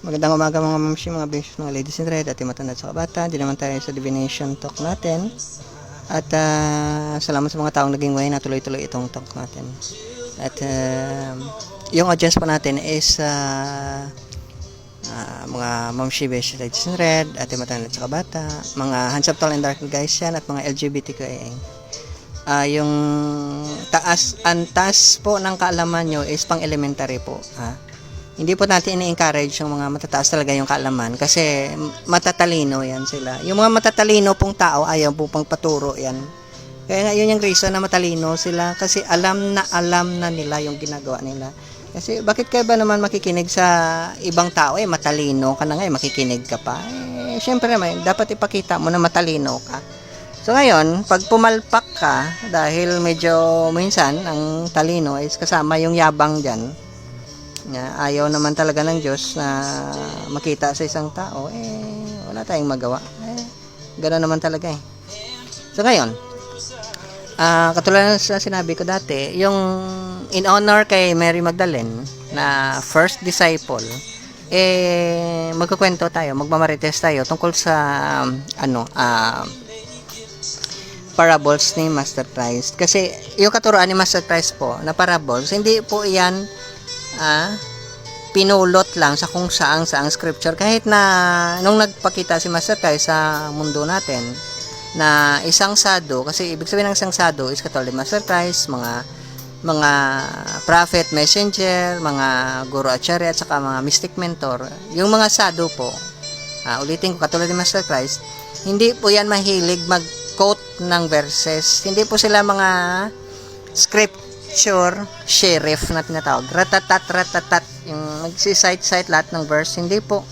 Magandang umaga mga mamshi, mga beses, mga ladies in red, at matanda sa kabata. Di naman tayo sa divination talk natin. At salamat sa mga taong naging way na tuloy-tuloy itong talk natin. At yung audience po natin is mga mamshi, beses, ladies in red, at matanda sa kabata, mga hands up tall and dark guys yan, at mga LGBTQIA. Yung antas po ng kaalaman nyo is pang elementary po. Hindi po natin ini-encourage yung mga matataas talaga yung kaalaman kasi matatalino yan sila. Yung mga matatalino pong tao, ayaw po pang paturo yan. Kaya nga yun yung reason na matalino sila kasi alam na nila yung ginagawa nila. Kasi bakit kayo ba naman makikinig sa ibang tao? Matalino ka na nga, makikinig ka pa. Syempre naman, dapat ipakita mo na matalino ka. So ngayon, pag pumalpak ka, dahil medyo minsan, ang talino is kasama yung yabang dyan, ayaw naman talaga ng Diyos na makita sa isang tao, wala tayong magawa. Gano'n naman talaga eh. So ngayon, katulad sa sinabi ko dati, yung in honor kay Mary Magdalene na first disciple, magkukwento tayo, magmamarites tayo tungkol sa parables ni Master Christ. Kasi yung katuruan ni Master Christ po na parables, hindi po yan pinulot lang sa kung saang scripture. Kahit na nung nagpakita si Master Christ sa mundo natin na isang sado, kasi ibig sabihin ng isang sado is katulad ni Master Christ, mga prophet, messenger, mga guru acharya at saka mga mystic mentor. Yung mga sado po, ulitin ko, katulad ni Master Christ, hindi po yan mahilig mag-quote ng verses. Hindi po sila mga scripture sheriff na tinatawag, ratatat, yung magsisite lahat ng verse. Hindi po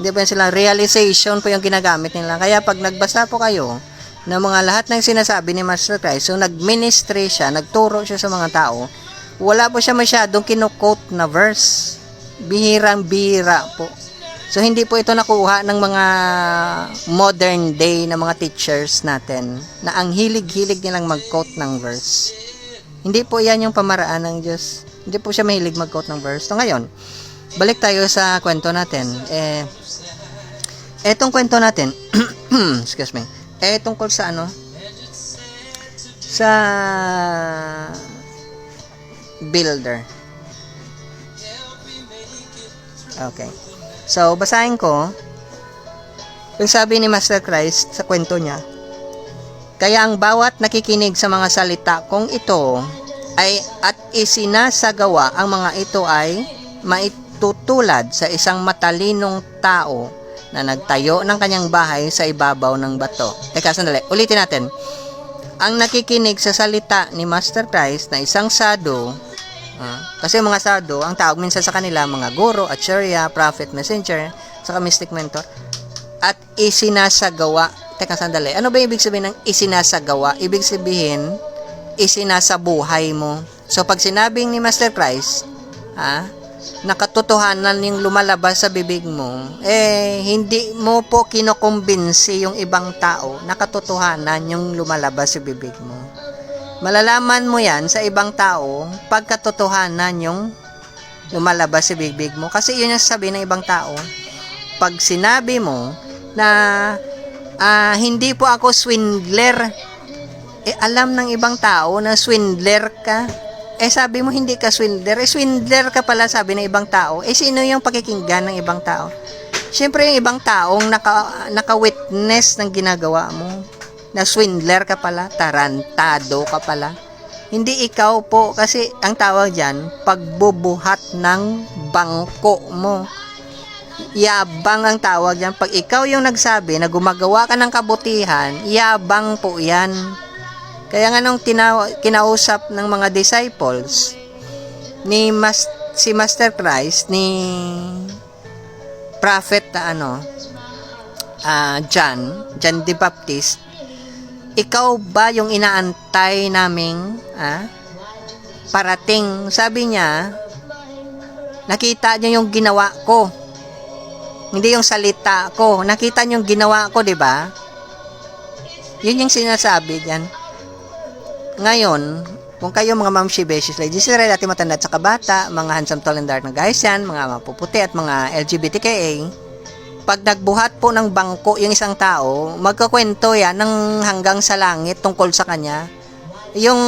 yan sila. Realization po yung ginagamit nila. Kaya pag nagbasa po kayo ng mga lahat ng sinasabi ni Master Christ, so nagministry siya, nagturo siya sa mga tao, wala po siya masyadong kinukote na verse. Bihirang-bihira po. So hindi po ito nakuha ng mga modern day na mga teachers natin na ang hilig-hilig nilang mag-quote ng verse. Hindi po yan yung pamaraan ng Diyos. Hindi po siya mahilig mag-quote ng verse. So ngayon, balik tayo sa kwento natin. Etong kwento natin, excuse me, tungkol sa sa builder. Okay. So, basahin ko, yung sabi ni Master Christ sa kwento niya, kaya ang bawat nakikinig sa mga salita kong ito at isinasagawa, ang mga ito ay maitutulad sa isang matalinong tao na nagtayo ng kanyang bahay sa ibabaw ng bato. Teka, sandali. Ulitin natin. Ang nakikinig sa salita ni Master Christ na isang sado, kasi mga sado, ang tawag minsan sa kanila, mga guro, acharya, prophet, messenger, saka mystic mentor, at isinasagawa. Teka, sandali. Ano ba ibig sabihin ng isinasagawa? Ibig sabihin, isinasabuhay mo. So, pag sinabing ni Master Christ, nakatotohanan yung lumalabas sa bibig mo, hindi mo po kinokumbinsi yung ibang tao, nakatotohanan yung lumalabas sa bibig mo. Malalaman mo yan sa ibang tao, pagkatotohanan yung lumalabas sa bibig mo. Kasi yun yung sabi ng ibang tao. Pag sinabi mo na hindi po ako swindler, alam ng ibang tao na swindler ka. Sabi mo hindi ka swindler, swindler ka pala, sabi ng ibang tao. Sino yung pakikinggan ng ibang tao? Siyempre yung ibang taong naka-witness ng ginagawa mo, na swindler ka pala, tarantado ka pala. Hindi ikaw po, kasi ang tawag dyan, pagbubuhat ng bangko mo. Yabang ang tawag dyan. Pag ikaw yung nagsabi na gumagawa ka ng kabutihan, yabang po yan. Kaya nga nung kinausap ng mga disciples ni si Master Christ, ni prophet John the Baptist, ikaw ba yung inaantay naming parating? Sabi niya, nakita niyo yung ginawa ko. Hindi yung salita ko. Nakita niyo yung ginawa ko, di ba? Yun yung sinasabi diyan. Ngayon, Kung kayo mga mamshi, beshies, ladies, rin dati matanda at saka bata, mga handsome, tall, and dark na guys yan, mga mapuputi at mga LGBTQA, pag nagbuhat po ng bangko yung isang tao, magkakwento yan ng hanggang sa langit tungkol sa kanya. Yung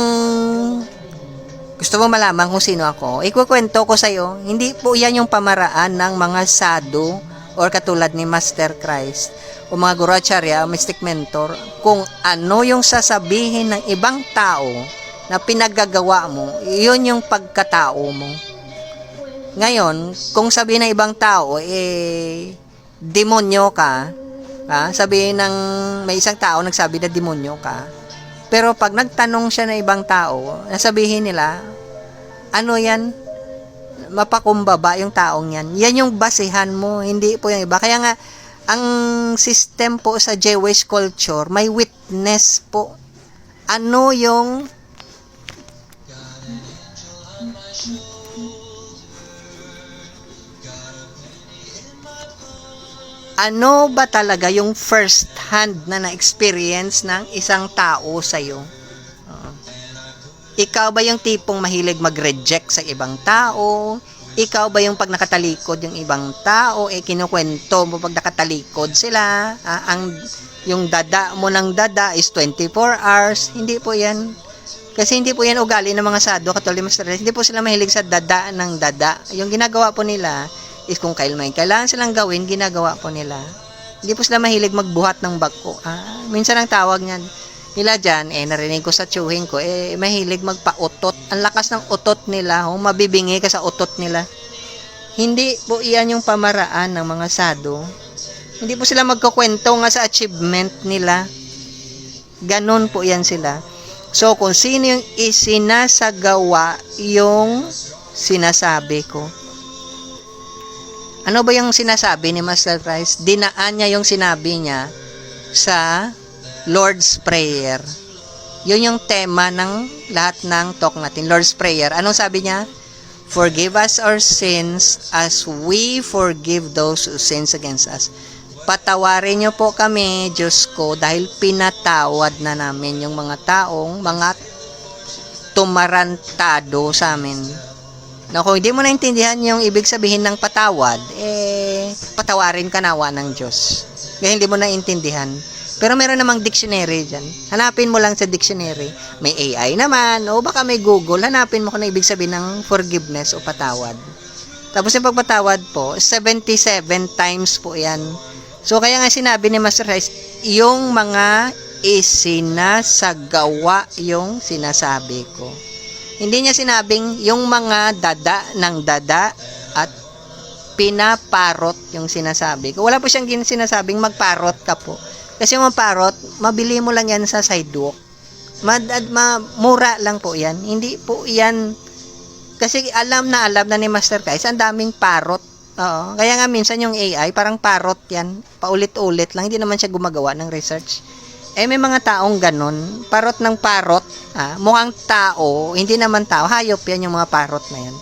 gusto mo malaman kung sino ako, ikukwento ko sa'yo, hindi po yan yung pamaraan ng mga sadhu or katulad ni Master Christ o mga guracharya, mystic mentor, kung ano yung sasabihin ng ibang tao na pinagagawa mo, yun yung pagkatao mo. Ngayon, kung sabihin ng ibang tao, demonyo ka, sabihin ng may isang tao nagsabi na demonyo ka, pero pag nagtanong siya ng ibang tao, nasabihin nila, ano yan? Mapakumbaba yung taong yan. Yan yung basihan mo, hindi po yung iba. Kaya nga, ang system po sa Jewish culture, may witness po. Ano yung ano ba talaga yung first hand na na-experience ng isang tao sa'yo? Ikaw ba yung tipong mahilig mag-reject sa ibang tao? Ikaw ba yung pag nakatalikod yung ibang tao, kinukwento mo pag nakatalikod sila? Yung dada mo ng dada is 24 hours? Hindi po yan. Kasi hindi po yan ugali ng mga sadhu, katulad ng Master Christ. Hindi po sila mahilig sa dada ng dada. Yung ginagawa po nila is kung kailangan silang gawin, ginagawa po nila. Hindi po sila mahilig magbuhat ng bangko. Minsan ang tawag niyan nila dyan, narinig ko sa tsuhin ko, mahilig magpa-utot. Ang lakas ng utot nila, mabibingi ka sa utot nila. Hindi po iyan yung pamaraan ng mga sadhu. Hindi po sila magkukwento nga sa achievement nila. Ganon po yan sila. So, kung sino yung isinasagawa yung sinasabi ko. Ano ba yung sinasabi ni Master Christ? Dinaan niya yung sinabi niya sa Lord's Prayer. Yun yung tema ng lahat ng talk natin. Lord's Prayer. Anong sabi niya? Forgive us our sins as we forgive those who sins against us. Patawarin niyo po kami, Diyos ko, dahil pinatawad na namin yung mga taong mga tumarantado sa amin. Na kung hindi mo naintindihan yung ibig sabihin ng patawad, patawarin ka nawa ng Diyos. Kaya hindi mo naintindihan. Pero meron namang dictionary dyan. Hanapin mo lang sa dictionary. May AI naman, o baka may Google. Hanapin mo kung ano ibig sabihin ng forgiveness o patawad. Tapos yung pagpatawad po, 77 times po yan. So kaya nga sinabi ni Master Christ, yung mga isinasagawa yung sinasabi ko. Hindi niya sinabing yung mga dada ng dada at pinaparot yung sinasabi ko. Wala po siyang sinasabing magparot ka po. Kasi yung parot, mabili mo lang yan sa sidewalk. Mura lang po yan. Hindi po yan. Kasi alam na ni Master Christ, ang daming parot. Oo. Kaya nga minsan yung AI, parang parot yan. Paulit-ulit lang. Hindi naman siya gumagawa ng research. May mga taong ganun. Parot ng parot. Mukhang tao. Hindi naman tao. Hayop yan yung mga parot na yan.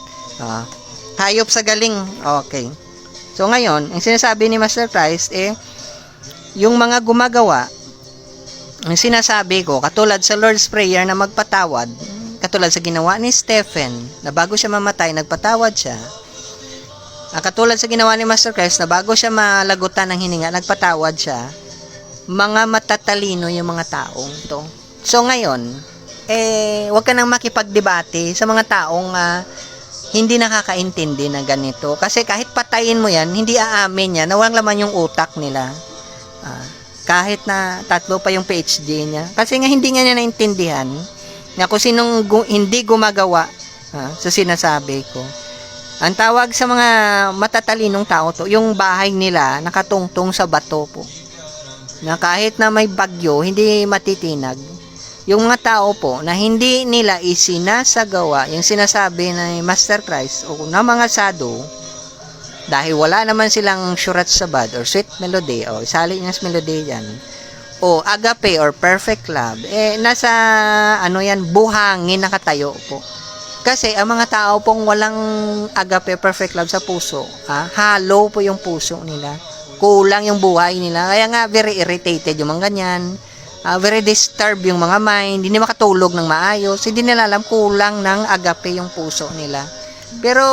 Hayop sa galing. Okay. So ngayon, ang sinasabi ni Master Christ, yung mga gumagawa, ang sinasabi ko, katulad sa Lord's Prayer na magpatawad, katulad sa ginawa ni Stephen, na bago siya mamatay, nagpatawad siya. Katulad sa ginawa ni Master Christ, na bago siya malagutan ng hininga, nagpatawad siya. Mga matatalino yung mga taong to. So ngayon, wag ka nang makipagdebate sa mga taong hindi nakakaintindi na ganito. Kasi kahit patayin mo yan, hindi aamin yan na walang laman yung utak nila. Kahit na 3 pa yung PhD niya. Kasi nga hindi nga niya naintindihan na kung sinong hindi gumagawa sa sinasabi ko. Ang tawag sa mga matatalinong tao to, yung bahay nila nakatungtong sa bato po. Na kahit na may bagyo, hindi matitinag. Yung mga tao po na hindi nila isinasagawa yung sinasabi ni Master Christ o na mga sadhu, dahil wala naman silang Shurat Sabad or Sweet Melody o Salinas Melody yan, o Agape or Perfect Love, nasa buhangin nakatayo po. Kasi ang mga tao pong walang Agape Perfect Love sa puso, hollow po yung puso nila. Kulang yung buhay nila. Kaya nga, very irritated yung mga ganyan. very disturbed yung mga mind, hindi makatulog ng maayos, hindi nila alam, kulang ng agape yung puso nila. Pero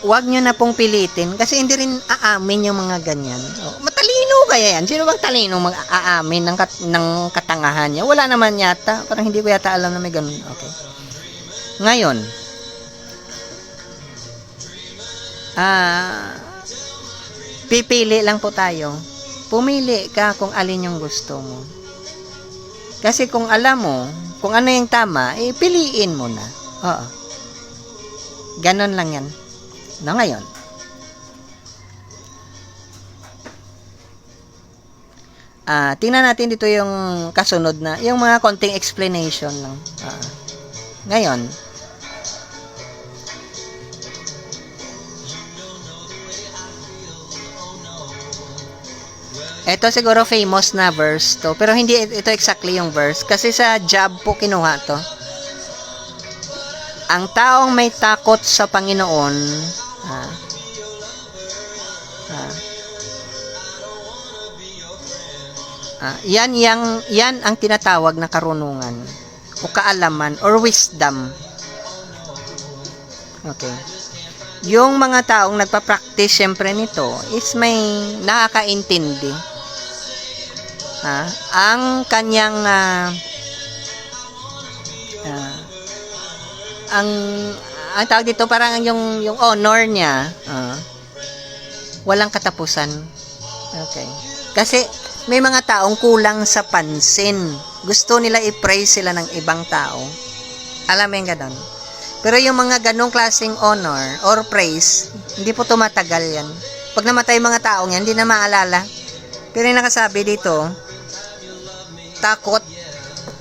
wag nyo na pong pilitin kasi hindi rin aamin yung mga ganyan. Matalino kaya yan. Sino bang talino mag-aamin ng katangahan niya? Wala naman yata. Parang hindi ko yata alam na may ganun. Okay. Ngayon, pipili lang po tayo. Pumili ka kung alin yung gusto mo. Kasi kung alam mo kung ano yung tama, piliin mo na. Oo. Ganon lang yan. No, ngayon. Tingnan natin dito yung kasunod na, yung mga konting explanation lang. Ngayon, ito siguro famous na verse to, pero hindi ito exactly yung verse kasi sa Job po kinuha to. Ang taong may takot sa Panginoon, yan ang tinatawag na karunungan o kaalaman or wisdom. Okay. Yung mga taong nagpa-practice syempre nito is may nakakaintindi. Ang kanyang ang tawag dito parang yung honor niya walang katapusan. Okay. Kasi may mga taong kulang sa pansin. Gusto nila i-praise sila ng ibang tao. Alam mo yung ganon. Pero yung mga ganong klaseng honor or praise, hindi po tumatagal yan. Pag namatay mga taong yan, hindi na maalala. Pero yung nakasabi dito, takot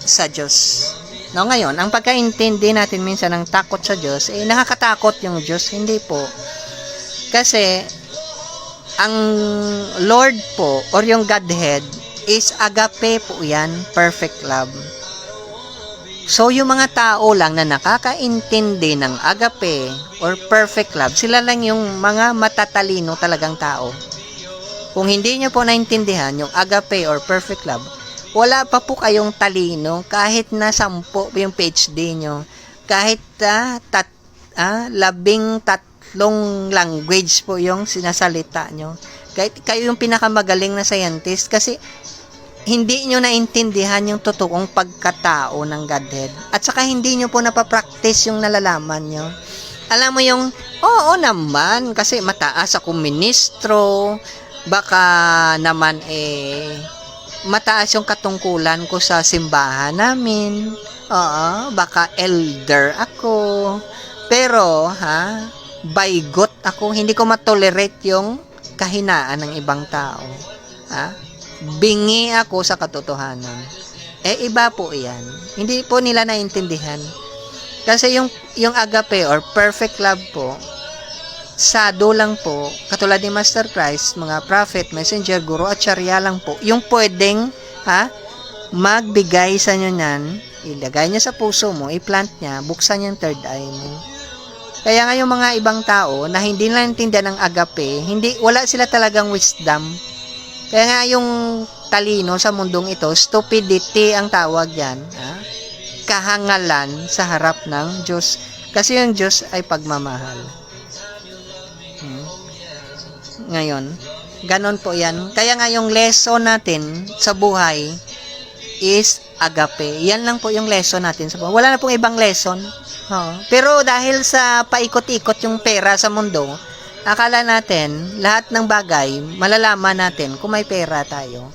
sa Diyos. No, ngayon, ang pagkaintindi natin minsan ng takot sa Diyos, nakakatakot yung Diyos. Hindi po. Kasi, ang Lord po, or yung Godhead, is agape po yan, perfect love. So, yung mga tao lang na nakakaintindi ng agape or perfect love, sila lang yung mga matatalino talagang tao. Kung hindi nyo po naintindihan yung agape or perfect love, wala pa po kayong talino kahit na 10 yung PhD nyo. Kahit 13 language po yung sinasalita nyo. Kahit kayo yung pinakamagaling na scientist kasi hindi nyo naintindihan yung totoong pagkatao ng Godhead. At saka hindi nyo po napapractice yung nalalaman nyo. Alam mo yung, oo naman, kasi mataas akong ministro, baka naman mataas yung katungkulan ko sa simbahan namin. Oo, baka elder ako. Pero, baygot ako, hindi ko matolerate yung kahinaan ng ibang tao. Bingi ako sa katotohanan. Iba po yan. Hindi po nila naintindihan. Kasi yung agape or perfect love po, sado lang po, katulad ni Master Christ, mga prophet, messenger, guru, at syarya lang po, yung pwedeng, magbigay sa inyo niyan, ilagay niya sa puso mo, i-plant niya, buksan niya yung third eye mo. Kaya nga yung mga ibang tao, na hindi nila naintindihan ng agape, wala sila talagang wisdom. Kaya nga yung talino sa mundong ito, stupidity ang tawag yan. Kahangalan sa harap ng Diyos. Kasi yung Diyos ay pagmamahal. Ngayon, ganon po yan. Kaya nga yung lesson natin sa buhay is agape. Yan lang po yung lesson natin sa buhay. Wala na pong ibang lesson. Pero dahil sa paikot-ikot yung pera sa mundo, akala natin, lahat ng bagay, malalaman natin kung may pera tayo.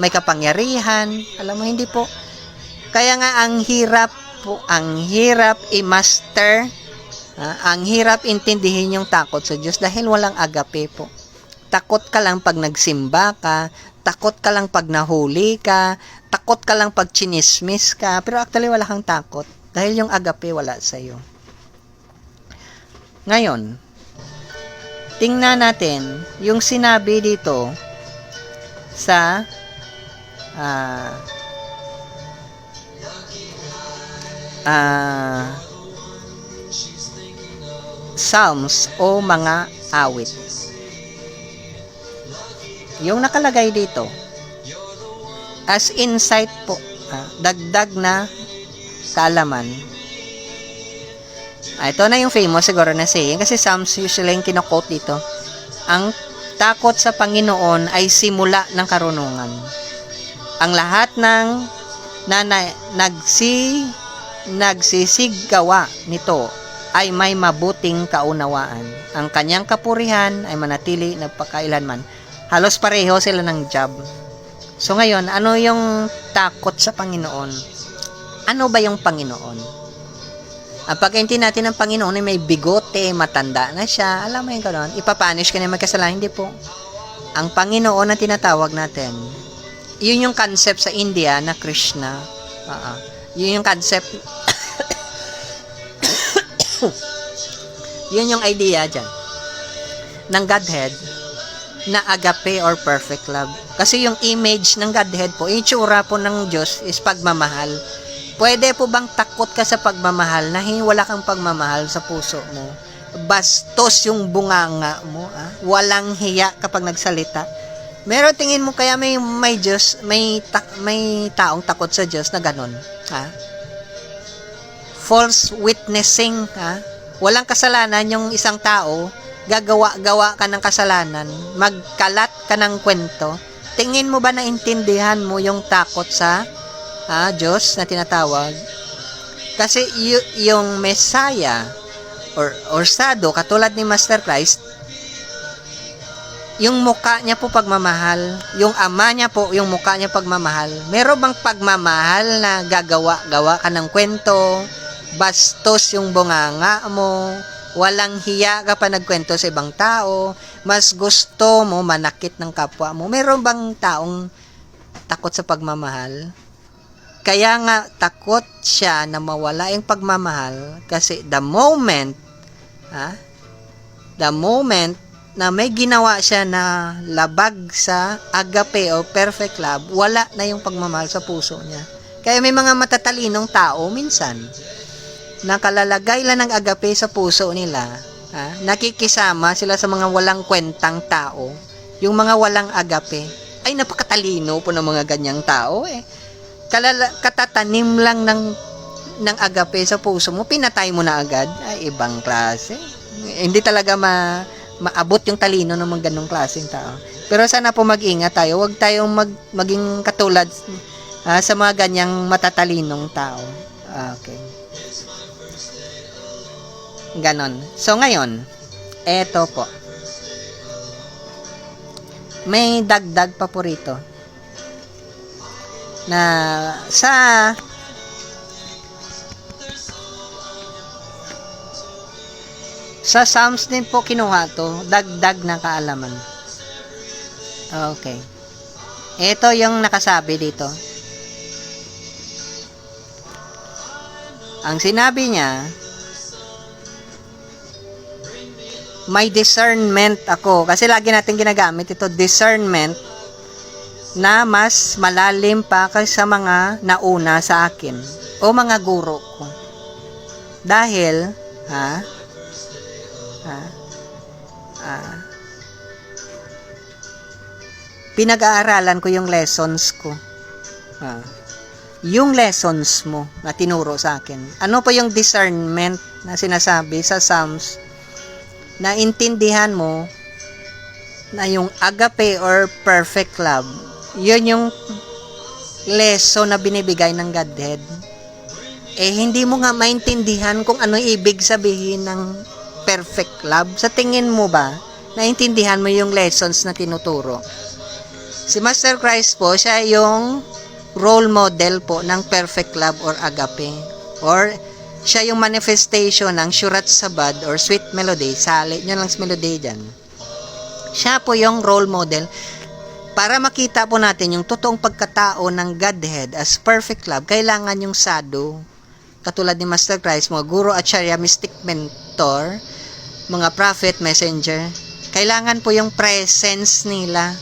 May kapangyarihan. Alam mo, hindi po. Kaya nga, ang hirap i-master, ang hirap intindihin yung takot sa Diyos dahil walang agape po. Takot ka lang pag nagsimba ka, takot ka lang pag nahuli ka, takot ka lang pag chinismis ka, pero actually wala kang takot dahil yung agape wala sa'yo. Ngayon, tingnan natin yung sinabi dito sa Psalms o mga awit. yung nakalagay dito as insight po, dagdag na kaalaman. Ito na yung famous siguro na saying, kasi Psalms usually yung kinokot dito. Ang takot sa Panginoon ay simula ng karunungan. Ang lahat ng nagsisigawa nito ay may mabuting kaunawaan. Ang kanyang kapurihan ay manatili nagpakailanman. Halos pareho sila ng job. So ngayon, ano yung takot sa Panginoon? Ano ba yung Panginoon? Ang pagkainti natin ng Panginoon ay may bigote, matanda na siya, alam mo yung gano'n, ipapanish ka na magkasalanan. Hindi po. Ang Panginoon na tinatawag natin, yun yung concept sa India na Krishna. Yun yung concept. Yun yung idea dyan ng Godhead na agape or perfect love. Kasi yung image ng Godhead po, yung tsura po ng Diyos is pagmamahal. Pwede po bang takot ka sa pagmamahal na wala kang pagmamahal sa puso mo? Bastos yung bunganga mo, walang hiya kapag nagsalita. Meron tingin mo kaya may Diyos, may taong takot sa Diyos na ganun, false witnessing, walang kasalanan yung isang tao, gagawa ka ng kasalanan, magkalat ka ng kwento. Tingin mo ba naintindihan mo yung takot sa Diyos na tinatawag? Kasi yung Messiah or Sado, katulad ni Master Christ, yung mukha niya po pagmamahal, yung ama niya po, yung mukha niya pagmamahal. Meron bang pagmamahal na gawa ka ng kwento, bastos yung bunganga mo, walang hiya ka pa nagkwento sa ibang tao, mas gusto mo manakit ng kapwa mo? Meron bang taong takot sa pagmamahal? Kaya nga takot siya na mawala yung pagmamahal, kasi the moment na may ginawa siya na labag sa agape o perfect love, wala na yung pagmamahal sa puso niya. Kaya may mga matatalinong tao minsan nakalalagay lang ng agape sa puso nila, nakikisama sila sa mga walang kwentang tao, yung mga walang agape. Ay, napakatalino po ng mga ganyang tao katatanim lang ng agape sa puso mo, pinatay mo na agad. Ay, ibang klase. Hindi talaga maabot yung talino ng mga ganong klaseng tao. Pero sana po mag-ingat tayo. Huwag tayong maging katulad sa mga ganyang matatalinong tao. Okay. Ganon. So, ngayon, eto po. May dagdag pa po rito. Na sa Psalms din po kinuha to, dagdag na kaalaman. Okay. Ito yung nakasabi dito. Ang sinabi niya, may discernment ako. Kasi lagi natin ginagamit ito, discernment, na mas malalim pa kaysa mga nauna sa akin o mga guro ko. Dahil, pinag-aaralan ko yung lessons ko. Yung lessons mo na tinuro sa akin. Ano pa yung discernment na sinasabi sa Psalms? Na intindihan mo na yung agape or perfect love, yun yung lesson na binibigay ng Godhead. Hindi mo nga maintindihan kung ano ibig sabihin ng perfect love. Sa tingin mo ba, naintindihan mo yung lessons na tinuturo? Si Master Christ po, siya yung role model po ng perfect love or agape. Or siya yung manifestation ng Shurat Sabad or sweet melody. Sali nyo lang sa melody dyan. Siya po yung role model para makita po natin yung totoong pagkatao ng Godhead as perfect love. Kailangan yung sadhu, katulad ni Master Christ, mga guru, acharya, mystic mentor, mga prophet, messenger. Kailangan po yung presence nila.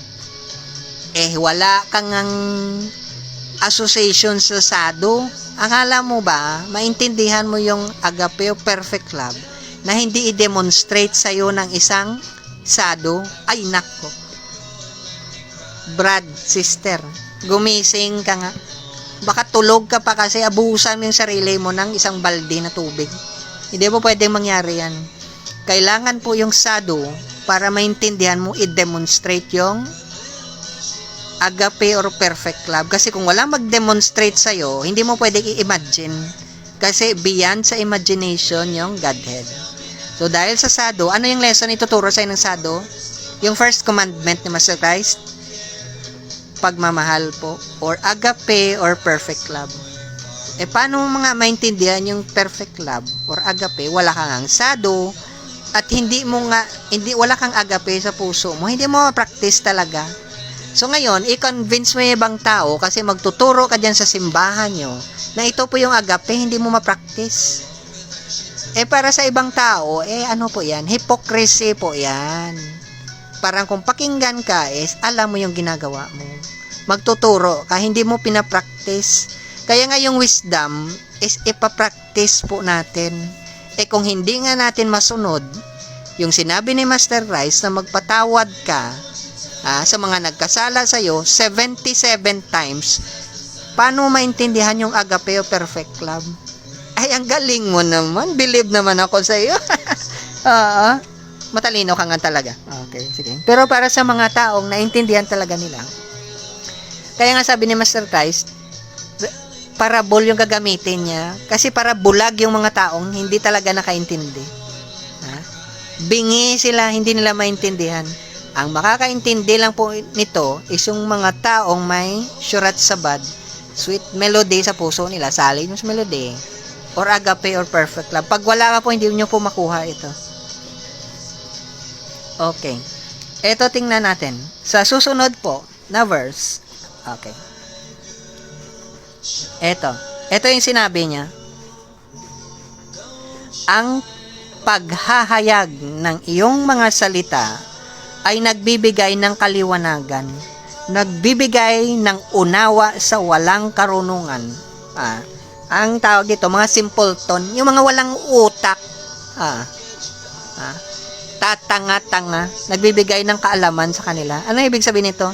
Wala kang association sa sadhu. Akala mo ba, maintindihan mo yung agape o perfect love na hindi i-demonstrate sa'yo ng isang sadhu? Ay, nako. Brad, sister, gumising ka nga. Baka tulog ka pa kasi abusan mo yung sarili mo ng isang balde na tubig. Hindi po pwedeng mangyari yan. Kailangan po yung sado para maintindihan mo, i-demonstrate yung agape or perfect love. Kasi kung wala mag-demonstrate sa'yo, hindi mo pwedeng i-imagine. Kasi beyond sa imagination yung Godhead. So dahil sa sado, ano yung lesson ituturo sa'yo ng sado? Yung first commandment ni Master Christ, pagmamahal po, or agape or perfect love. Paano mo mga maintindihan yung perfect love or agape? Wala kang sado at wala kang agape sa puso mo, hindi mo ma-practice talaga. So ngayon, i-convince mo yung ibang tao kasi magtuturo ka dyan sa simbahan nyo na ito po yung agape, hindi mo ma-practice. Para sa ibang tao, ano po yan? Hypocrisy po yan. Parang kung pakinggan ka, alam mo yung ginagawa mo. Magtuturo ka, hindi mo pinapractice. Kaya nga yung wisdom is ipapractice po natin. Kung hindi nga natin masunod, yung sinabi ni Master Rice na magpatawad ka sa mga nagkasala sa'yo 77 times, paano maintindihan yung agape o perfect love? Ay, ang galing mo naman. Believe naman ako sa'yo. Matalino ka nga talaga. Okay, sige. Pero para sa mga taong naintindihan talaga nila, kaya nga sabi ni Master Christ, parabol yung gagamitin niya. Kasi para bulag yung mga taong hindi talaga nakaintindi. Bingi sila, hindi nila maintindihan. Ang makakaintindi lang po nito is yung mga taong may syurat sabad, sweet melody sa puso nila, salin yung melody, or agape or perfect love. Pag wala ka po, hindi nyo po makuha ito. Okay. Ito tingnan natin. Sa susunod po na verse. Okay. Ito yung sinabi niya. Ang paghahayag ng iyong mga salita ay nagbibigay ng kaliwanagan. Nagbibigay ng unawa sa walang karunungan. Ang tawag dito, mga simpleton, yung mga walang utak. Tatanga-tanga, nagbibigay ng kaalaman sa kanila. Ano ibig sabihin nito?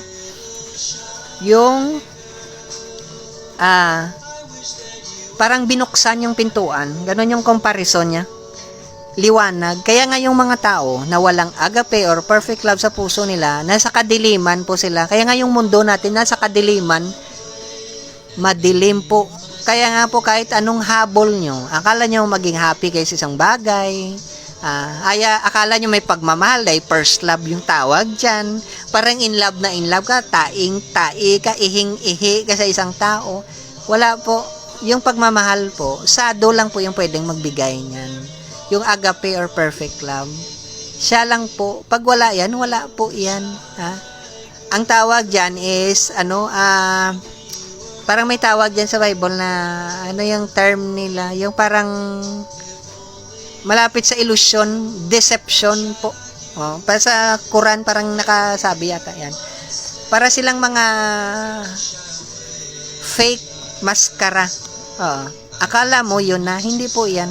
Yung parang binuksan yung pintuan, ganun yung comparison niya. Liwanag. Kaya nga yung mga tao na walang agape or perfect love sa puso nila, nasa kadiliman po sila. Kaya nga yung mundo natin nasa kadiliman, madilim po. Kaya nga po kahit anong habol nyo, akala nyo maging happy kayo sa isang bagay, akala nyo may pagmamahal, ay first love yung tawag dyan. Parang in love ka, taing-tai ka, ihing-ihi ka sa isang tao. Wala po. Yung pagmamahal po, sado lang po yung pwedeng magbigay niyan. Yung agape or perfect love. Siya lang po. Pag wala yan, wala po yan. Ang tawag dyan is, parang may tawag dyan sa Bible na, yung term nila, yung parang malapit sa illusion, deception po. Para sa Quran, parang nakasabi yata yan. Para silang mga fake maskara. Akala mo yun na, hindi po yan.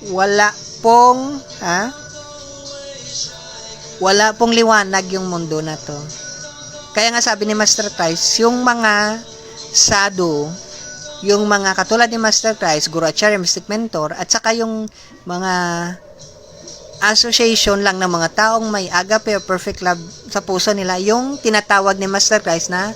Wala pong, wala pong liwanag yung mundo na to. Kaya nga sabi ni Master Christ, yung mga sado, yung mga katulad ni Master Christ, Guru Acharya, Mystic Mentor, at saka yung mga association lang ng mga taong may agape o perfect love sa puso nila, yung tinatawag ni Master Christ na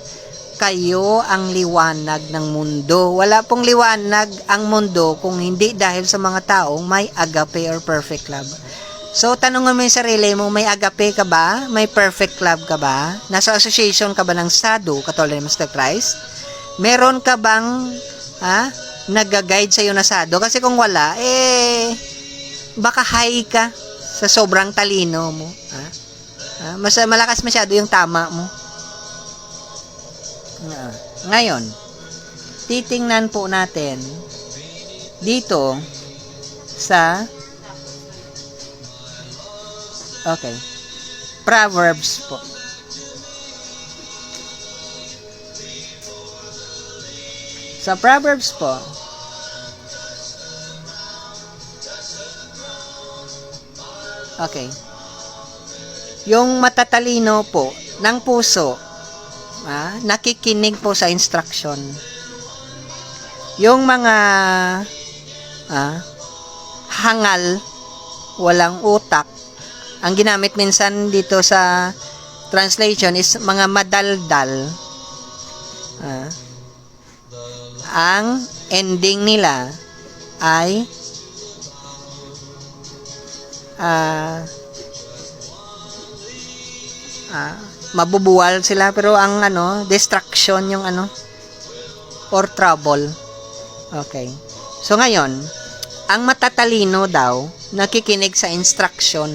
kayo ang liwanag ng mundo. Wala pong liwanag ang mundo kung hindi dahil sa mga taong may agape or perfect love. So, tanongin mo yung sarili mo, may agape ka ba? May perfect love ka ba? Nasa association ka ba ng sado, katulad ni Master Christ? Meron ka bang nag-guide sa'yo na sado? Kasi kung wala, baka high ka sa sobrang talino mo. Malakas masyado yung tama mo. Ngayon, titingnan po natin dito sa Proverbs po. Sa Proverbs po, yung matatalino po ng puso nakikinig po sa instruction. Yung mga hangal, walang utak, ang ginamit minsan dito sa translation is mga madaldal. Ang ending nila ay mabubuwal sila, pero ang distraction yung or trouble. Okay. So ngayon, ang matatalino daw nakikinig sa instruction.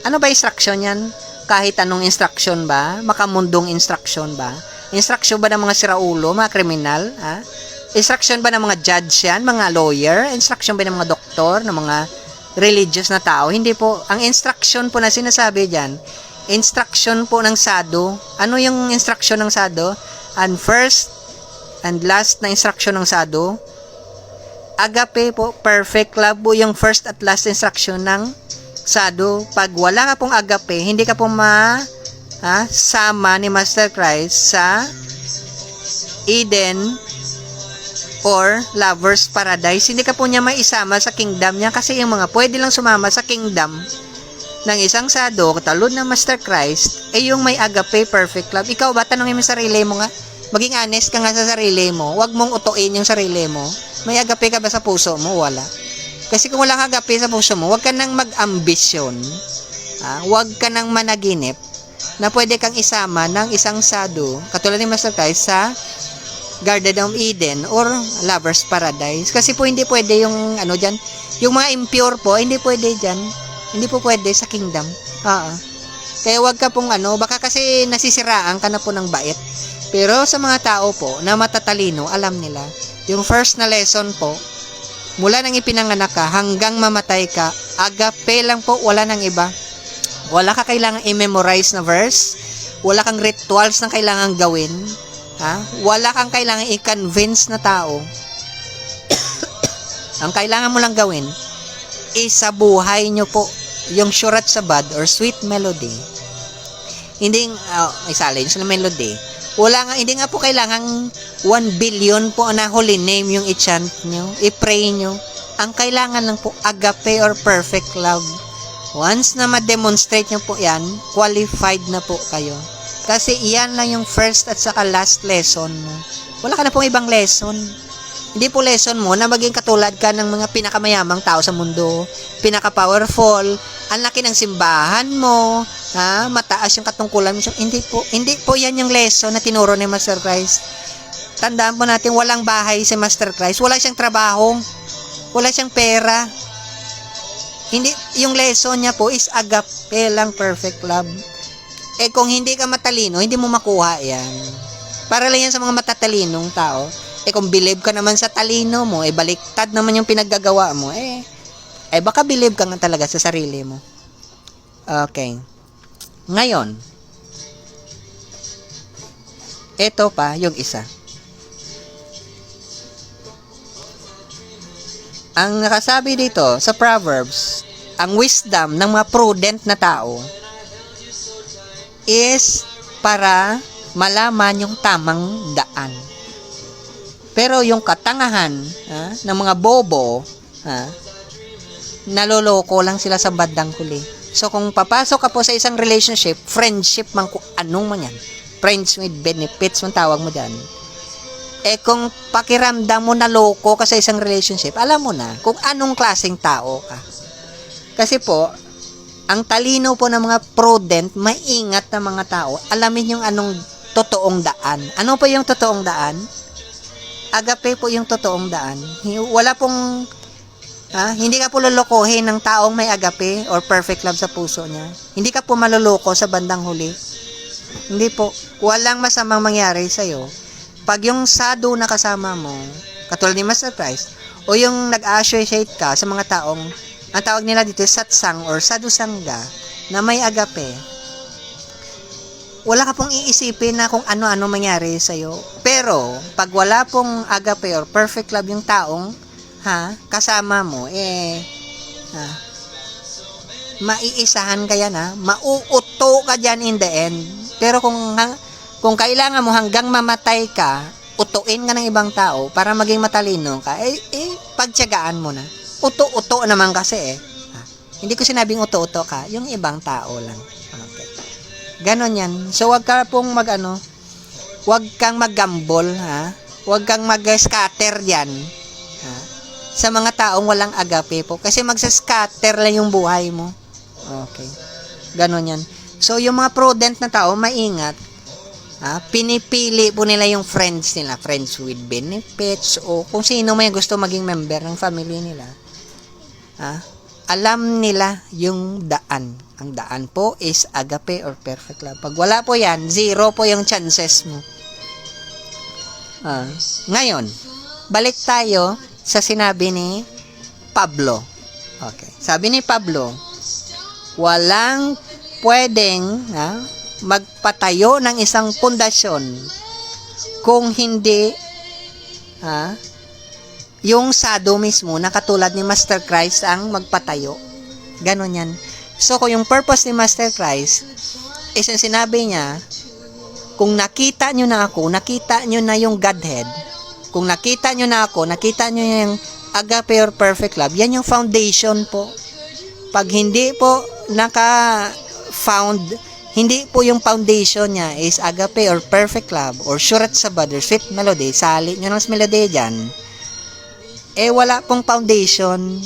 Ano ba instruction yan? Kahit anong instruction ba? Makamundong instruction ba? Instruction ba ng mga siraulo, mga kriminal? Instruction ba ng mga judge yan, mga lawyer? Instruction ba ng mga doktor, ng mga religious na tao? Hindi po. Ang instruction po na sinasabi dyan, instruction po ng sado. Ano yung instruction ng sado? And first and last na instruction ng sado, agape po, perfect love po yung first at last instruction ng sado. Pag wala ka pong agape, hindi ka po sama ni Master Christ sa Eden or Lover's Paradise. Hindi ka po niya maisama sa kingdom niya, kasi yung mga pwede lang sumama sa kingdom ng isang sado, katalod ng Master Christ, yung may agape, perfect love. Ikaw ba, tanongin mo sarili mo nga, maging honest ka nga sa sarili mo, huwag mong utuin yung sarili mo. May agape ka ba sa puso mo? Wala. Kasi kung wala kang agape sa puso mo, huwag ka nang mag-ambisyon, huwag ka nang managinip na pwede kang isama ng isang sado, katulad ni Master Christ, sa Garden of Eden or Lover's Paradise. Kasi po hindi pwede yung dyan, yung mga impure po, hindi pwede dyan. Hindi po pwede sa kingdom. Kaya wag ka pong baka kasi nasisiraan ka na po ng bait. Pero sa mga tao po na matatalino, alam nila. Yung first na lesson po, mula nang ipinanganak ka hanggang mamatay ka, agape lang po, wala nang iba. Wala ka kailangang i-memorize na verse, wala kang rituals na kailangang gawin, wala kang kailangang i-convince na tao. Ang kailangan mo lang gawin, sa buhay nyo po, yung Surat Sabad or sweet melody. Hindi, isalin sa melody. Hindi nga po kailangan 1 billion po na holy name yung i-chant nyo, i-pray nyo. Ang kailangan lang po, agape or perfect love. Once na ma-demonstrate nyo po yan, qualified na po kayo. Kasi iyan lang yung first at saka last lesson mo. Wala ka na pong ibang lesson. Hindi po lesson mo na maging katulad ka ng mga pinakamayamang tao sa mundo, pinaka-powerful, ang laki ng simbahan mo, mataas yung katungkulan mo. Hindi po yan yung lesson na tinuro ni Master Christ. Tandaan po natin, walang bahay si Master Christ, wala siyang trabaho, wala siyang pera. Hindi, yung lesson niya po is agape lang, perfect love. Kung hindi ka matalino, hindi mo makuha yan. Para lang yan sa mga matatalinong tao. Kung believe ka naman sa talino mo, baliktad naman yung pinaggagawa mo, baka believe ka nga talaga sa sarili mo. Okay. Ngayon, ito pa yung isa. Ang nakasabi dito sa Proverbs, ang wisdom ng mga prudent na tao is para malaman yung tamang daan. Pero yung katangahan ng mga bobo, naloloko lang sila sa bandang huli. So kung papasok ka po sa isang relationship, friendship man kung anong man yan, friends with benefits man tawag mo dyan, kung pakiramdam mo naloko ka sa isang relationship, alam mo na kung anong klaseng tao ka. Kasi po, ang talino po ng mga prudent, maingat na mga tao, alamin yung anong totoong daan. Ano po yung totoong daan? Agape po yung totoong daan. Wala pong hindi ka po lolokohin ng taong may agape or perfect love sa puso niya. Hindi ka po maloloko sa bandang huli. Hindi po. Walang masamang mangyari sa'yo. Pag yung sado na kasama mo, katulad ni Master Christ, o yung nag-associate ka sa mga taong, ang tawag nila dito satsang or sadusangga, na may agape, wala ka pong iisipin na kung ano-ano mangyari sa'yo. Pero, pag wala pong agape or perfect love yung taong kasama mo, maiisahan ka yan, mauuto ka dyan in the end. Pero kung Kung kailangan mo hanggang mamatay ka, utuin ka ng ibang tao para maging matalino ka, pagtiyagaan mo na. Uto-uto naman kasi Ha? Hindi ko sinabing uto-uto ka, yung ibang tao lang. Okay. Ganon yan. So, wag ka pong wag kang mag-gamble, ha? Wag kang mag-scatter yan, ha? Sa mga taong walang agape po. Kasi magsa-scatter lang yung buhay mo. Okay. Ganon yan. So, yung mga prudent na tao, maingat. Pinipili po nila yung friends nila, friends with benefits, o kung sino may gusto maging member ng family nila. Alam nila yung daan. Ang daan po is agape or perfect love. Pag wala po yan, zero po yung chances mo. Ngayon, balik tayo sa sinabi ni Pablo. Okay. Sabi ni Pablo, walang pwedeng magpatayo ng isang pundasyon kung hindi yung sado mismo na katulad ni Master Christ ang magpatayo. Ganon yan. So, kung yung purpose ni Master Christ is yung sinabi niya, kung nakita nyo na ako, nakita nyo na yung Godhead, kung nakita nyo na ako, nakita nyo yung agape or perfect love, yan yung foundation po. Pag hindi po hindi po yung foundation niya is agape or perfect love or surat sa butter, sweet melody, sali nyo ng melody dyan, wala pong foundation.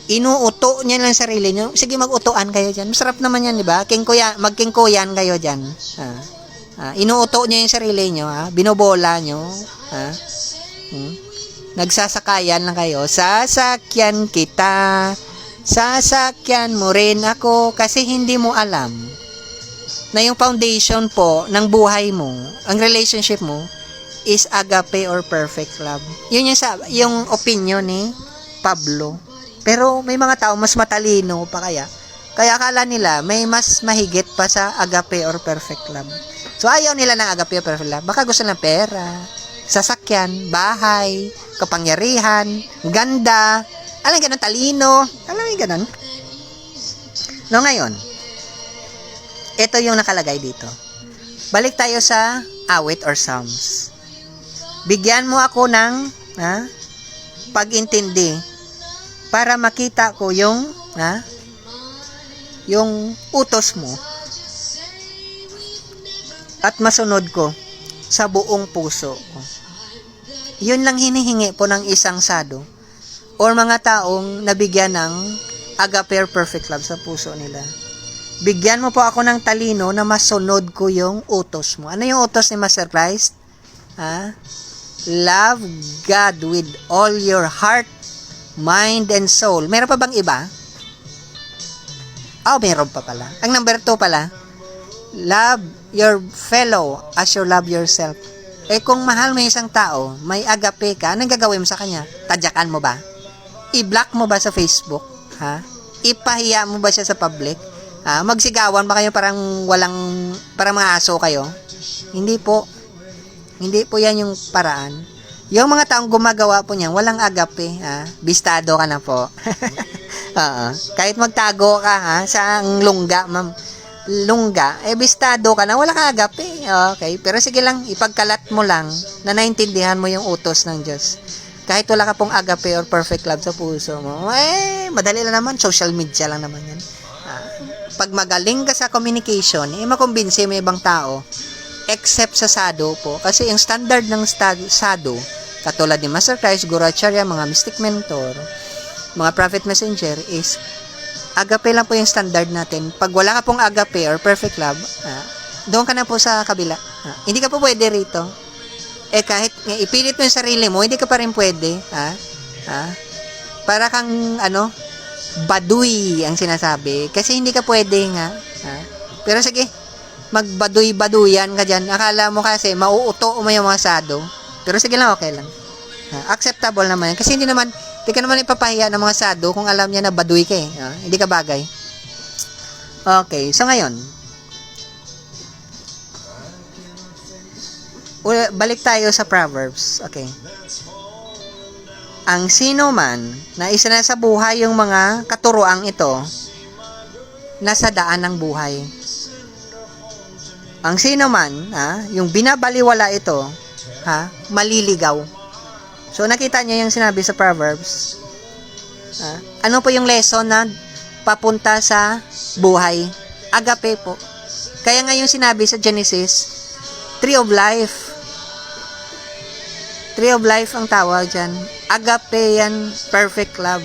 Inuuto niya lang sarili nyo. Sige, mag-utuan kayo dyan. Masarap naman yan, di ba? Magkingkuyan kayo dyan. Inuuto niyo yung sarili nyo, binobola nyo, nagsasakayan lang kayo. Sasakyan kita, sasakyan mo rin ako, kasi hindi mo alam na yung foundation po ng buhay mo, ang relationship mo, is agape or perfect love. Yun yung opinion ni Pablo. Pero may mga tao mas matalino pa kaya akala nila may mas mahigit pa sa agape or perfect love. So, ayaw nila ng agape or perfect love. Baka gusto ng pera, sasakyan, bahay, kapangyarihan, ganda, alam ganun, talino, alam ganun. No, ngayon, ito yung nakalagay dito. Balik tayo sa awit or psalms. Bigyan mo ako ng pag-intindi para makita ko yung utos mo at masunod ko sa buong puso ko. Yun lang hinihingi po ng isang sado or mga taong nabigyan ng agape or perfect love sa puso nila. Bigyan mo po ako ng talino na masunod ko yung utos mo. Ano yung utos ni Master Christ? Love God with all your heart, mind, and soul. Meron pa bang iba? Meron pa pala. Ang number 2 pala, love your fellow as you love yourself. Kung mahal mo isang tao, may agape ka, anong gagawin mo sa kanya? Tadyakan mo ba? I-block mo ba sa Facebook? Ipahiya mo ba siya sa public? Magsigawan ba kayo parang mga aso kayo? Hindi po. Hindi po yan yung paraan. Yung mga taong gumagawa po niyan, walang agape, bistado ka na po. Kahit magtago ka, sa lungga, bistado ka na, wala kang agape. Okay, pero sige lang, ipagkalat mo lang na naintindihan mo yung utos ng Diyos. Kahit wala ka pong agape or perfect love sa puso mo, madali lang naman, social media lang naman yan. Pag magaling ka sa communication, makumbinsi mo ibang tao, except sa sado po. Kasi yung standard ng sado, katulad ni Master Christ, Guru Acharya, mga mystic mentor, mga prophet messenger, is agape lang po yung standard natin. Pag wala ka pong agape or perfect love, doon ka na po sa kabila. Hindi ka po pwede rito. Kahit ipilit mo yung sarili mo, hindi ka pa rin pwede. Para kang, baduy ang sinasabi. Kasi hindi ka pwede nga. Pero sige, magbaduy-baduyan ka dyan. Akala mo kasi, mauuto mo yung mga sado. Pero sige lang, okay lang. Acceptable naman yan. Kasi hindi ka naman ipapahiya ng mga sado kung alam niya na baduy ka hindi ka bagay. Okay, so ngayon, balik tayo sa Proverbs. Okay. Ang sino man na isa na sa buhay yung mga katuroang ito, nasa daan ng buhay. ang sino man, yung binabaliwala ito, maliligaw. So, nakita niyo yung sinabi sa Proverbs. Ano po yung lesson na papunta sa buhay? Agape po. Kaya nga yung sinabi sa Genesis, Tree of Life. Tree of Life ang tawag dyan. Agape yan, perfect love.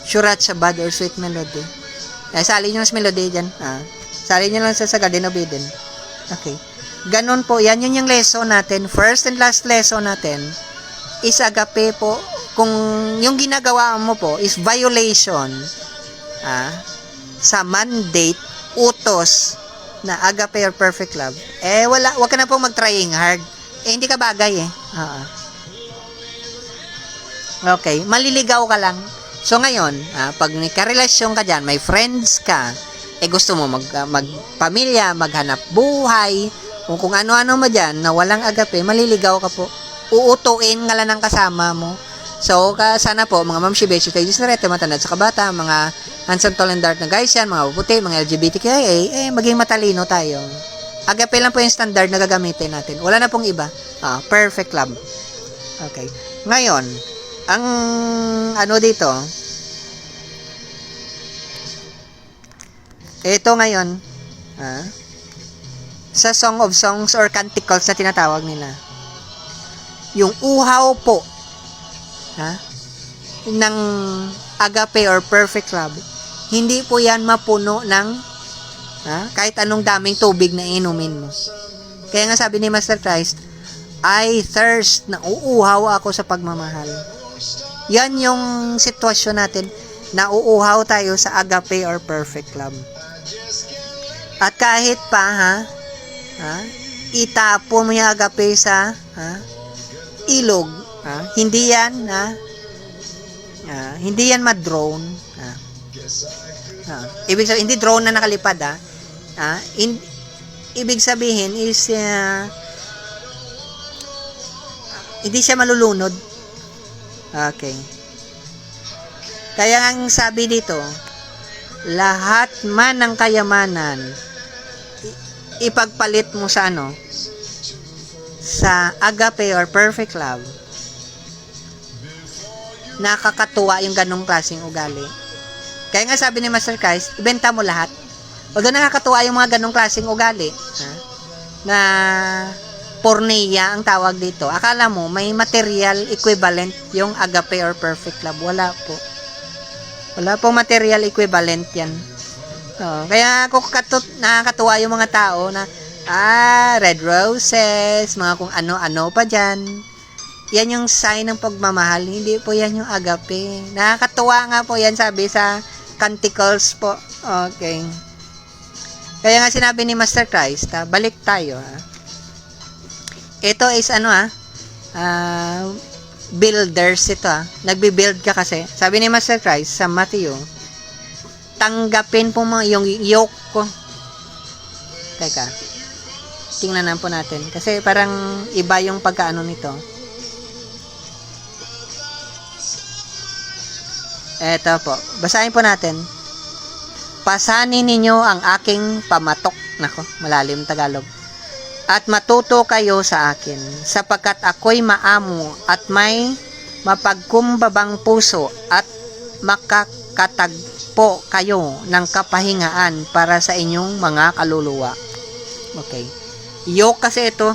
Shurat Shabad or sweet melody. Sali nyo sa melody dyan. Sali nyo lang sa Garden of Eden. Okay. Ganon po. Yan yun yung lesson natin. First and last lesson natin is agape po. Kung yung ginagawa mo po is violation sa mandate, utos na agape or perfect love, wag ka na pong mag-trying hard. Hindi ka bagay Okay, maliligaw ka lang. So ngayon, pag nagka-relasyon ka dyan, may friends ka, gusto mo magpamilya, maghanap buhay, kung ano-ano mo dyan, na walang agape, maliligaw ka po. Uutuin nga lang ng kasama mo. So, sana po, mga Ma'am Shibeshi, kayo disarete, matanda sa kabata, mga handsome, tall, and dark na guys yan, mga puputi, mga LGBTQIA, maging matalino tayo. Agape lang po yung standard na gagamitin natin. Wala na pong iba. Perfect love. Okay. Ngayon, ang ano dito, ito ngayon, sa Song of Songs or Canticles na tinatawag nila, yung uhaw po ng agape or perfect love, hindi po yan mapuno ng kahit anong daming tubig na inumin mo. Kaya nga sabi ni Master Christ, I thirst, na uuhaw ako sa pagmamahal. Yan yung sitwasyon natin, na uuhaw tayo sa agape or perfect love. At kahit pa itapo mo yung agape sa ilog, hindi yan ma-drone. Ibig sabihin, hindi drone na nakalipad. Ibig sabihin is hindi siya malulunod. Okay. Kaya ang sabi dito, lahat man ng kayamanan, ipagpalit mo sa sa agape or perfect love. Nakakatuwa yung ganong klaseng ugali. Kaya nga sabi ni Master Christ, ibenta mo lahat. Although nakakatuwa yung mga ganong klaseng ugali, na porneia ang tawag dito. Akala mo may material equivalent yung agape or perfect love. Wala po. Wala po material equivalent yan. Kaya nakakatuwa yung mga tao na red roses, mga kung ano-ano pa dyan. Yan yung sign ng pagmamahal. Hindi po yan yung agape. Nakakatuwa nga po yan, sabi sa Canticles po. Okay. Kaya nga sinabi ni Master Christ, balik tayo. Ito is builders ito. Nagbi-build ka kasi. Sabi ni Master Christ sa Matthew, tanggapin po mo yung yoke ko. Teka. Tingnan po natin. Kasi parang iba yung pagkaano nito. Eto po. Basahin po natin. Pasanin ninyo ang aking pamatok. Nako, malalim Tagalog. At matuto kayo sa akin, sapagkat ako'y maamo at may mapagkumbabang puso at makakatagpo kayo ng kapahingaan para sa inyong mga kaluluwa. Okay. Yoke kasi ito.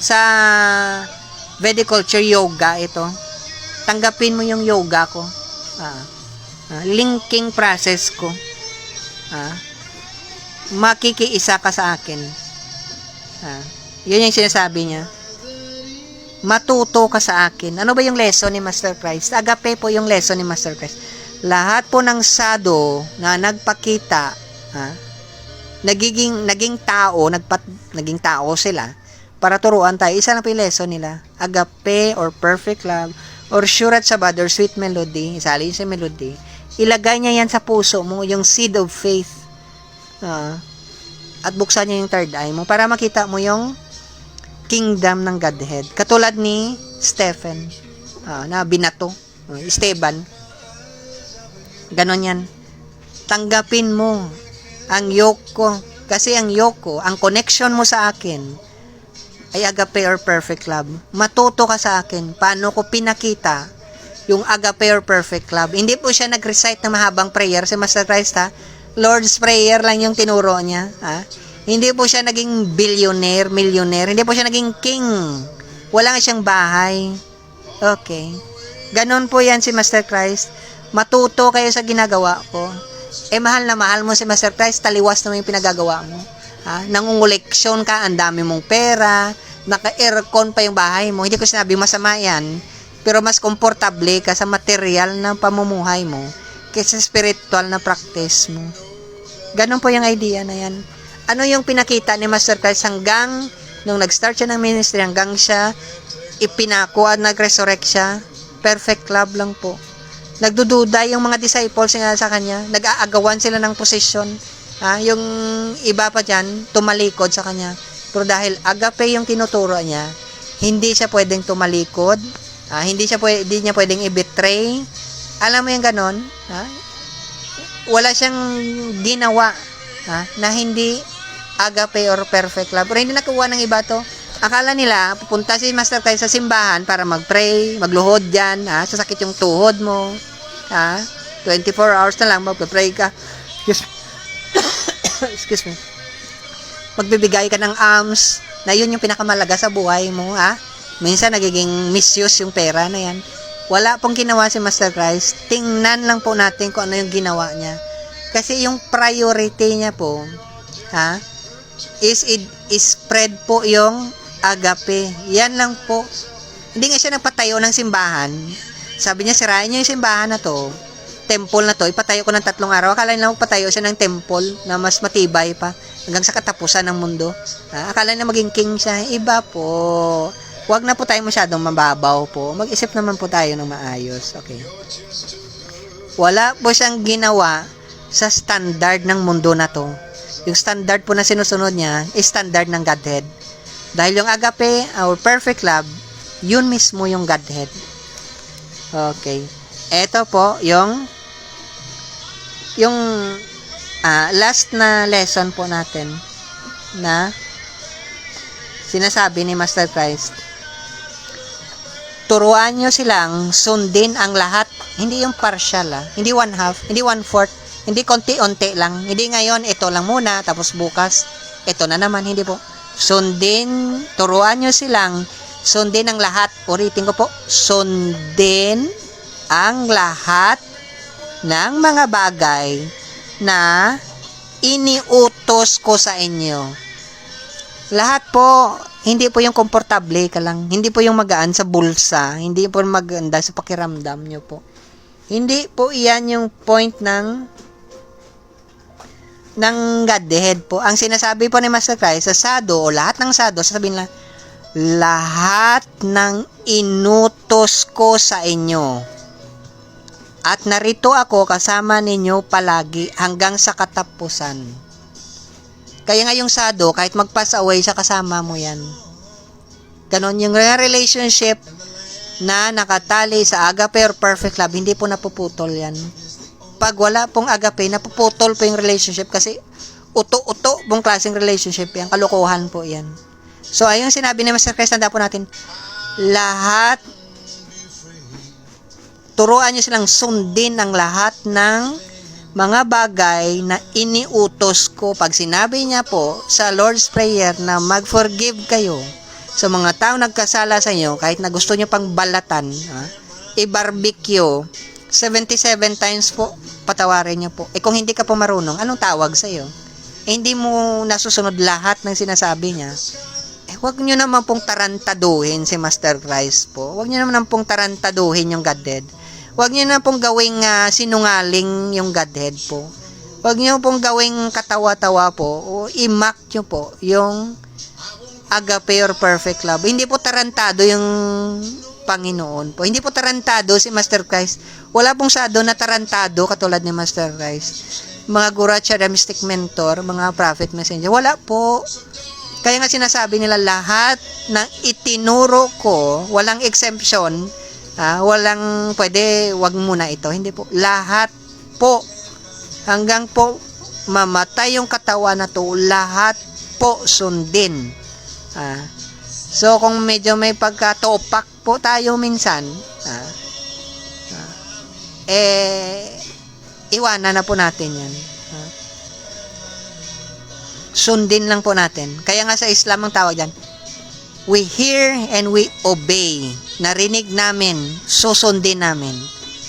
Sa Vedic culture, yoga ito. Tanggapin mo yung yoga ko. Linking process ko. Makikiisa ka sa akin. Yun yung sinasabi niya. Matuto ka sa akin. Ano ba yung lesson ni Master Christ? Agape po yung lesson ni Master Christ. Lahat po ng sado na nagpakita, naging tao sila para turuan tayo. Isa na po yung lesson nila. Agape or perfect love or Shurat Shabad or sweet melody. Isali sa melody. Ilagay niya yan sa puso mo, yung seed of faith. At buksan niya yung third eye mo para makita mo yung kingdom ng Godhead. Katulad ni Stephen, na binato, Esteban. Ganon yan. Tanggapin mo ang yoke ko. Kasi ang yoko, ang connection mo sa akin, ay agape or perfect love. Matuto ka sa akin, paano ko pinakita yung agape or perfect love. Hindi po siya nag-recite ng mahabang prayer si Master Christ, ha? Lord's Prayer lang yung tinuro niya, ha? Hindi po siya naging billionaire, millionaire. Hindi po siya naging king. Wala nga siyang bahay. Okay. Ganon po yan si Master Christ. Matuto kayo sa ginagawa ko. Mahal na mahal mo si Master Christ, taliwas naman yung pinagagawa mo. Ha? Nangunguleksyon ka, ang dami mong pera, naka-aircon pa yung bahay mo. Hindi ko sinabi masama yan, pero mas komportable ka sa material na pamumuhay mo kaysa spiritual na practice mo. Ganon po yung idea na yan. Ano yung pinakita ni Master Christ hanggang nung nag-start siya ng ministry, hanggang siya ipinako at nag-resurrect siya? Perfect love lang po. Nagdududa yung mga disciples nga sa kanya, nag-aagawan sila ng posisyon. Yung iba pa dyan, tumalikod sa kanya. Pero dahil agape yung tinuturo niya, hindi siya pwedeng tumalikod, hindi niya pwedeng i-betray. Alam mo yung ganon? Wala siyang ginawa na hindi agape or perfect love. Pero hindi nakuha ng iba to. Akala nila, pupunta si Master Christ sa simbahan para mag-pray, magluhod dyan, sasakit yung tuhod mo, 24 hours na lang, mag-pray ka. Excuse me. Magbibigay ka ng alms, na yun yung pinakamalaga sa buhay mo, Minsan nagiging misuse yung pera na yan. Wala pong ginawa si Master Christ. Tingnan lang po natin kung ano yung ginawa niya. Kasi yung priority niya po, is spread po yung agape. Yan lang po. Hindi nga siya nagpatayo ng simbahan. Sabi niya, sirain niyo yung simbahan na to, temple na to, ipatayo ko ng 3 araw. Akala nila magpatayo siya ng temple na mas matibay pa hanggang sa katapusan ng mundo. Akala nila maging king siya. Iba po. Huwag na po tayo masyadong mababaw po. Mag-isip naman po tayo ng maayos. Okay. Wala po siyang ginawa sa standard ng mundo na to. Yung standard po na sinusunod niya is standard ng Godhead. Dahil yung agape, our perfect love, yun mismo yung Godhead. Okay. Ito po, yung last na lesson po natin na sinasabi ni Master Christ. Turuan nyo silang sundin ang lahat. Hindi yung partial, hindi 1/2, hindi 1/4, hindi konti-unti lang. Hindi ngayon, ito lang muna, tapos bukas, ito na naman, hindi po. Turuan nyo silang sundin ang lahat. Ulitin ko po, sundin ang lahat ng mga bagay na iniutos ko sa inyo. Lahat po, hindi po yung komportable ka lang, hindi po yung magaan sa bulsa, hindi po maganda sa pakiramdam nyo po. Hindi po iyan yung point ng Godhead po. Ang sinasabi po ni Master Christ sa sado o lahat ng sado, sasabihin lang, lahat ng inutos ko sa inyo. At narito ako kasama ninyo palagi hanggang sa katapusan. Kaya nga yung sado, kahit mag-pass away siya, kasama mo yan. Ganon yung relationship na nakatali sa agape or perfect love, hindi po napuputol yan. Pag wala pong agape, napuputol po yung relationship kasi uto-uto pong klaseng relationship yan. Kalokohan po yan. So, ayun sinabi ni Master Christ, tanda po natin, lahat, turuan nyo silang sundin ang lahat ng mga bagay na iniutos ko. Pag sinabi niya po sa Lord's Prayer na mag-forgive kayo sa mga tao nagkasala sa inyo, kahit na gusto nyo pang balatan, i-barbecue, 77 times po, patawarin nyo po. Kung hindi ka po marunong, anong tawag sa iyo? Hindi mo nasusunod lahat ng sinasabi niya. Huwag nyo naman pong tarantaduhin si Master Christ po. Huwag nyo naman pong tarantaduhin yung Godhead. Huwag nyo na pong gawing sinungaling yung Godhead po. Huwag nyo pong gawing katawa-tawa po o i-mock nyo po yung agape or perfect love. Hindi po tarantado yung Panginoon po. Hindi po tarantado si Master Christ. Wala pong sado na tarantado katulad ni Master Christ. Mga Guracha, mystic mentor, mga prophet messenger. Wala po. Kaya nga sinasabi nila lahat ng itinuro ko, walang exemption, walang pwede, wag muna ito. Hindi po. Lahat po. Hanggang po mamatay yung katawan na to, lahat po sundin. So, kung medyo may pagkatopak po tayo minsan, iwanan na po natin yan. Sundin lang po natin. Kaya nga sa Islam ang tawag dyan, we hear and we obey. Narinig namin, susundin namin.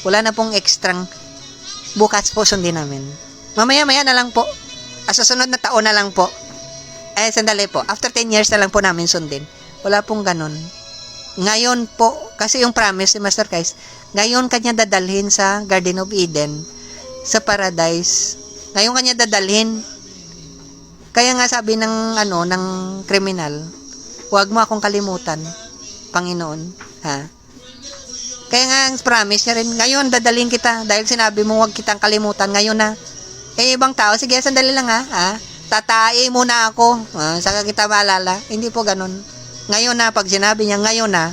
Wala na pong ekstrang bukas po sundin namin. Mamaya-maya na lang po. Sa sunod na taon na lang po. Sandali po. After 10 years na lang po namin sundin. Wala pong ganun. Ngayon po, kasi yung promise ni Master Christ, ngayon kanya dadalhin sa Garden of Eden, sa paradise. Ngayon kanya dadalhin. Kaya nga sabi ng ng kriminal, huwag mo akong kalimutan, Panginoon, ha? Kaya nga ang promise niya rin, ngayon dadalhin kita dahil sinabi mo huwag kitang kalimutan ngayon na. Ibang tao, sige sandali lang ha? Tatai muna ako, saka kita maalala. Hindi po ganun. Ngayon na, pag sinabi niya ngayon na,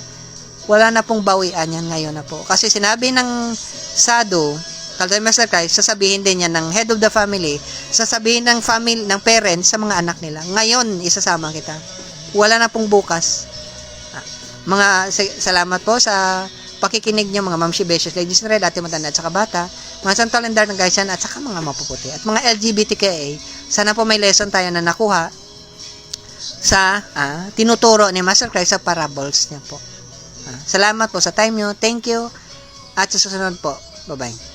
wala na pong bawian yan ngayon na po. Kasi sinabi ng Sado, Kalday Master Christ, sasabihin din niya ng head of the family, sasabihin ng family, ng parents sa mga anak nila, ngayon isasama kita. Wala na pong bukas. Salamat po sa pakikinig niyo mga Mamshi Besios, ladies and red, ate matanda at saka bata, mga santalendar ng gaysan at saka mga mapuputi at mga LGBTQA. Sana po may lesson tayo na nakuha sa tinuturo ni Master Christ sa parables niya po. Salamat po sa time niyo. Thank you. At sa susunod po. Bye-bye.